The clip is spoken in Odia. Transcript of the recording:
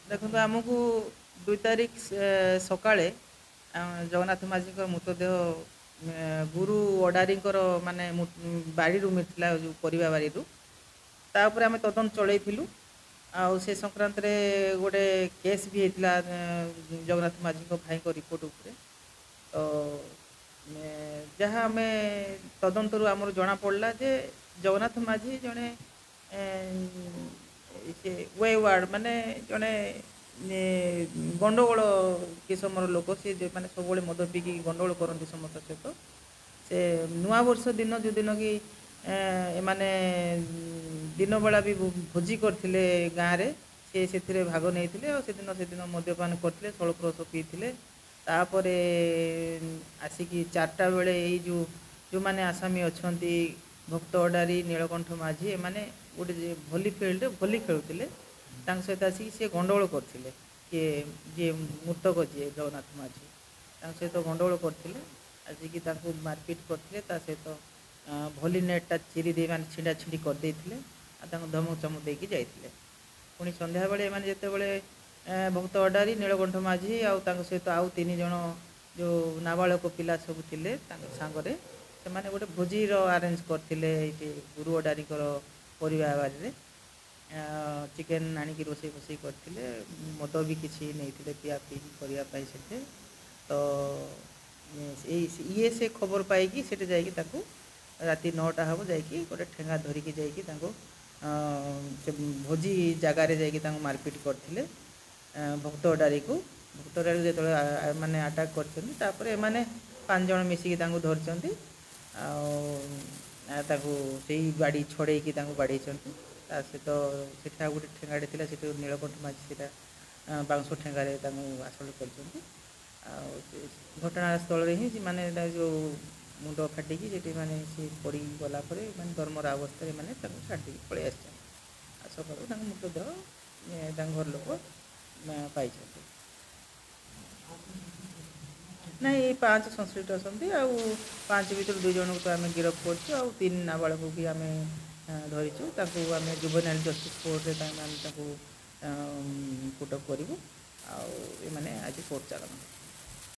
ଦେଖନ୍ତୁ ଆମକୁ 2 ତାରିଖ ସକାଳେ ଜଗନ୍ନାଥ ମାଝୀଙ୍କ ମୃତଦେହ ଗୁରୁ ଅଡାରିଙ୍କର ମାନେ ବାଡ଼ିରୁ ମିଳିଥିଲା ଯେଉଁ ପରିବା ବାଡ଼ିରୁ। ତା ଉପରେ ଆମେ ତଦନ୍ତ ଚଳେଇଥିଲୁ। ଆଉ ସେ ସଂକ୍ରାନ୍ତରେ ଗୋଟେ କେସ୍ ବି ହେଇଥିଲା ଜଗନ୍ନାଥ ମାଝୀଙ୍କ ଭାଇଙ୍କ ରିପୋର୍ଟ ଉପରେ। ତ ଯାହା ଆମେ ତଦନ୍ତରୁ ଆମର ଜଣାପଡ଼ିଲା ଯେ ଜଗନ୍ନାଥ ମାଝୀ ଜଣେ ସେ ୱେୱାର୍ଡ ମାନେ ଜଣେ ଗଣ୍ଡଗୋଳ କିସମର ଲୋକ। ସେ ମାନେ ସବୁବେଳେ ମଦ ପିଇକି ଗଣ୍ଡଗୋଳ କରନ୍ତି ସମସ୍ତଙ୍କ ସହିତ। ସେ ନୂଆବର୍ଷ ଦିନ ଯେଉଁଦିନ କି ଏମାନେ ଦିନବେଳା ବି ଭୋଜି କରିଥିଲେ ଗାଁରେ, ସେ ସେଥିରେ ଭାଗ ନେଇଥିଲେ। ଆଉ ସେଦିନ ମଦ୍ୟପାନ କରିଥିଲେ, ଷୋଳପ୍ରସ ପିଇଥିଲେ। ତାପରେ ଆସିକି 4ଟା ବେଳେ ଏଇ ଯେଉଁମାନେ ଆସାମୀ ଅଛନ୍ତି, ଭକ୍ତ ଅଡାରି, ନୀଳକଣ୍ଠ ମାଝୀ, ଏମାନେ ଗୋଟେ ଭଲି ଫିଲ୍ଡରେ ଭଲି ଖେଳୁଥିଲେ। ତାଙ୍କ ସହିତ ଆସିକି ସେ ଗଣ୍ଡଗୋଳ କରିଥିଲେ। ଯିଏ ମୃତକ ଯିଏ ଜଗନ୍ନାଥ ମାଝୀ, ତାଙ୍କ ସହିତ ଗଣ୍ଡଗୋଳ କରିଥିଲେ। ଆସିକି ତାଙ୍କୁ ମାରପିଟ୍ କରିଥିଲେ। ତା ସହିତ ଭଲି ନେଟ୍ଟା ଚିରି ଦେଇ ମାନେ ଛିଣ୍ଡା ଛିଣ୍ଡି କରିଦେଇଥିଲେ। ଆଉ ତାଙ୍କୁ ଧମକ ଚମକ ଦେଇକି ଯାଇଥିଲେ। ପୁଣି ସନ୍ଧ୍ୟାବେଳେ ଏମାନେ ଯେତେବେଳେ ଭକ୍ତ ଅଡାରି, ନୀଳକଣ୍ଠ ମାଝୀ ଆଉ ତାଙ୍କ ସହିତ ଆଉ 3 ଜଣ ଯେଉଁ ନାବାଳକ ପିଲା ସବୁ ଥିଲେ ତାଙ୍କ ସାଙ୍ଗରେ, ସେମାନେ ଗୋଟେ ଭୋଜିର ଆରେଞ୍ଜ କରିଥିଲେ ଏଇଠି ଗୁରୁ ଅଡାରିଙ୍କର ପରିବା ବାରିରେ। ଚିକେନ୍ ଆଣିକି ରୋଷେଇ ଫୋଷେଇ କରିଥିଲେ। ମଦ ବି କିଛି ନେଇଥିଲେ ପିଆ ପିଇ କରିବା ପାଇଁ ସେଠି। ତ ସେ ଖବର ପାଇକି ସେଠି ଯାଇକି ତାକୁ ରାତି 9ଟା ହେବ ଯାଇକି ଗୋଟେ ଠେଙ୍ଗା ଧରିକି ଯାଇକି ତାଙ୍କୁ ସେ ଭୋଜି ଜାଗାରେ ଯାଇକି ତାଙ୍କୁ ମାରପିଟ୍ କରିଥିଲେ ଭକ୍ତ ଅଡାରିକୁ। ଭକ୍ତ ଅଡାରିକୁ ଯେତେବେଳେ ମାନେ ଆଟାକ୍ କରିଛନ୍ତି, ତାପରେ ଏମାନେ 5 ଜଣ ମିଶିକି ତାଙ୍କୁ ଧରିଛନ୍ତି। ଆଉ ତାକୁ ସେଇ ବାଡ଼ି ଛଡ଼େଇକି ତାଙ୍କୁ ବାଡ଼େଇଛନ୍ତି। ତା ସହିତ ସେଠି ଆଉ ଗୋଟେ ଠେଙ୍ଗାଟେ ଥିଲା, ସେଠୁ ନୀଳକଣ୍ଠ ମାଝୀ ସେଇଟା ବାଉଁଶ ଠେଙ୍ଗାରେ ତାଙ୍କୁ ଆସଲ୍ଟ କରିଛନ୍ତି। ଆଉ ସେ ଘଟଣାସ୍ଥଳରେ ହିଁ ମାନେ ଯେଉଁ ମୁଣ୍ଡ ଫାଟିକି ସେଠି ମାନେ ସେ ପଡ଼ିକି ଗଲା ପରେ ମାନେ ଦରମରା ଅବସ୍ଥାରେ ମାନେ ତାଙ୍କୁ ଛାଡ଼ିଦେଇକି ପଳେଇ ଆସିଛନ୍ତି। ଆଉ ସକାଳୁ ତାଙ୍କ ମୃତଦେହ ତାଙ୍କ ଘର ଲୋକ ପାଇଛନ୍ତି। ନାଇଁ, ଏଇ 5 ସଂଶ୍ଳିଷ୍ଟ ଅଛନ୍ତି। ଆଉ 5 ଭିତରୁ 2 ଜଣଙ୍କୁ ତ ଆମେ ଗିରଫ କରିଛୁ। ଆଉ 3 ନାବାଳକୁ ବି ଆମେ ଧରିଛୁ। ତାଙ୍କୁ ଆମେ ଜୁଭେନାଇଲ୍ ଜଷ୍ଟିସ୍ କୋର୍ଟରେ ଆମେ ତାଙ୍କୁ ପୁଟଅପ୍ କରିବୁ। ଆଉ ଏମାନେ ଆଜି କୋର୍ଟ ଚାଲାଣ